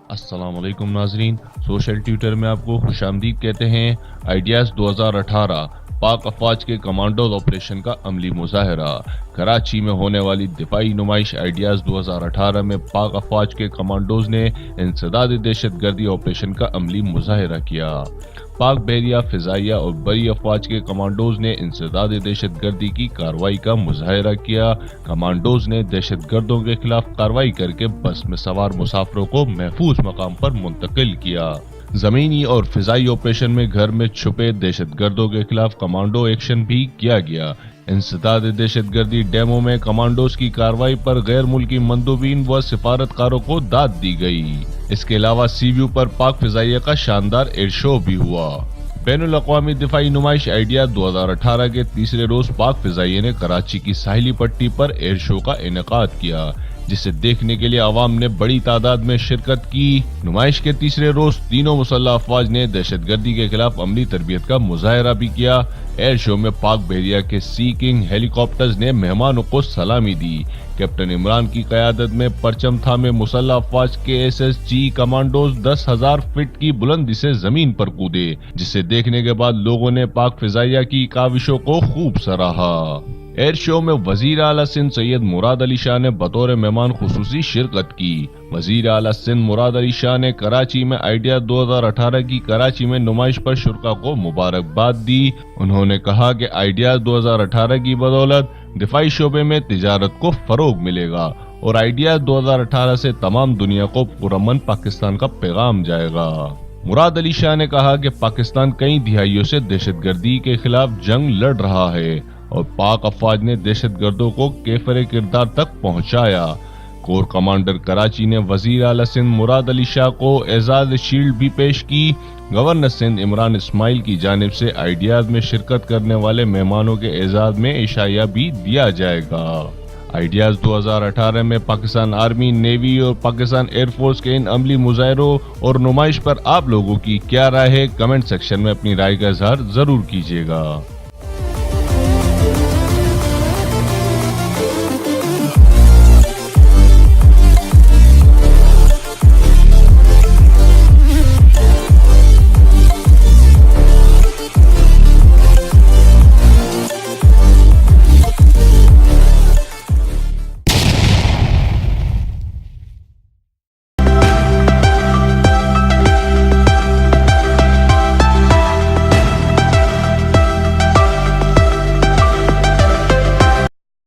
السلام علیکم ناظرین، سوشل ٹویٹر میں آپ کو خوش آمدید کہتے ہیں۔ آئیڈیاز 2018 پاک افواج کے کمانڈوز آپریشن کا عملی مظاہرہ۔ کراچی میں ہونے والی دفاعی نمائش آئیڈیاز 2018 میں پاک افواج کے کمانڈوز نے انسداد دہشت گردی آپریشن کا عملی مظاہرہ کیا۔ پاک بحریہ، فضائیہ اور بری افواج کے کمانڈوز نے انسداد دہشت گردی کی کارروائی کا مظاہرہ کیا۔ کمانڈوز نے دہشت گردوں کے خلاف کارروائی کر کے بس میں سوار مسافروں کو محفوظ مقام پر منتقل کیا۔ زمینی اور فضائی آپریشن میں گھر میں چھپے دہشت گردوں کے خلاف کمانڈو ایکشن بھی کیا گیا۔ انسداد دہشت گردی ڈیموں میں کمانڈوز کی کارروائی پر غیر ملکی مندوبین و سفارتکاروں کو داد دی گئی۔ اس کے علاوہ سی ویو پر پاک فضائیہ کا شاندار ایئر شو بھی ہوا۔ بین الاقوامی دفاعی نمائش آئیڈیا 2018 کے تیسرے روز پاک فضائیہ نے کراچی کی ساحلی پٹی پر ایئر شو کا انعقاد کیا، جسے دیکھنے کے لیے عوام نے بڑی تعداد میں شرکت کی۔ نمائش کے تیسرے روز تینوں مسلح افواج نے دہشت گردی کے خلاف عملی تربیت کا مظاہرہ بھی کیا۔ ایئر شو میں پاک بحریہ کے سی کنگ ہیلی کاپٹرز نے مہمانوں کو سلامی دی۔ کیپٹن عمران کی قیادت میں پرچم تھامے مسلح افواج کے SSG کمانڈوز 10,000 فٹ کی بلندی سے زمین پر کودے، جسے دیکھنے کے بعد لوگوں نے پاک فضائیہ کی کاوشوں کو خوب سراہا۔ ایئر شو میں وزیر اعلیٰ سندھ سید مراد علی شاہ نے بطور مہمان خصوصی شرکت کی۔ وزیر اعلیٰ سندھ مراد علی شاہ نے کراچی میں آئیڈیا 2018 کی کراچی میں نمائش پر شرکاء کو مبارکباد دی۔ انہوں نے کہا کہ آئیڈیا 2018 کی بدولت دفاعی شعبے میں تجارت کو فروغ ملے گا اور آئیڈیا 2018 سے تمام دنیا کو پرامن پاکستان کا پیغام جائے گا۔ مراد علی شاہ نے کہا کہ پاکستان کئی دہائیوں سے دہشت گردی کے خلاف جنگ لڑ رہا ہے اور پاک افواج نے دہشت گردوں کو کیفر کردار تک پہنچایا۔ کور کمانڈر کراچی نے وزیر اعلیٰ سندھ مراد علی شاہ کو اعزاز شیلڈ بھی پیش کی۔ گورنر سندھ عمران اسماعیل کی جانب سے آئیڈیاز میں شرکت کرنے والے مہمانوں کے اعزاز میں عشائیہ بھی دیا جائے گا۔ آئیڈیاز 2018 میں پاکستان آرمی، نیوی اور پاکستان ایئر فورس کے ان عملی مظاہروں اور نمائش پر آپ لوگوں کی کیا رائے ہے؟ کمنٹ سیکشن میں اپنی رائے کا اظہار ضرور کیجیے گا۔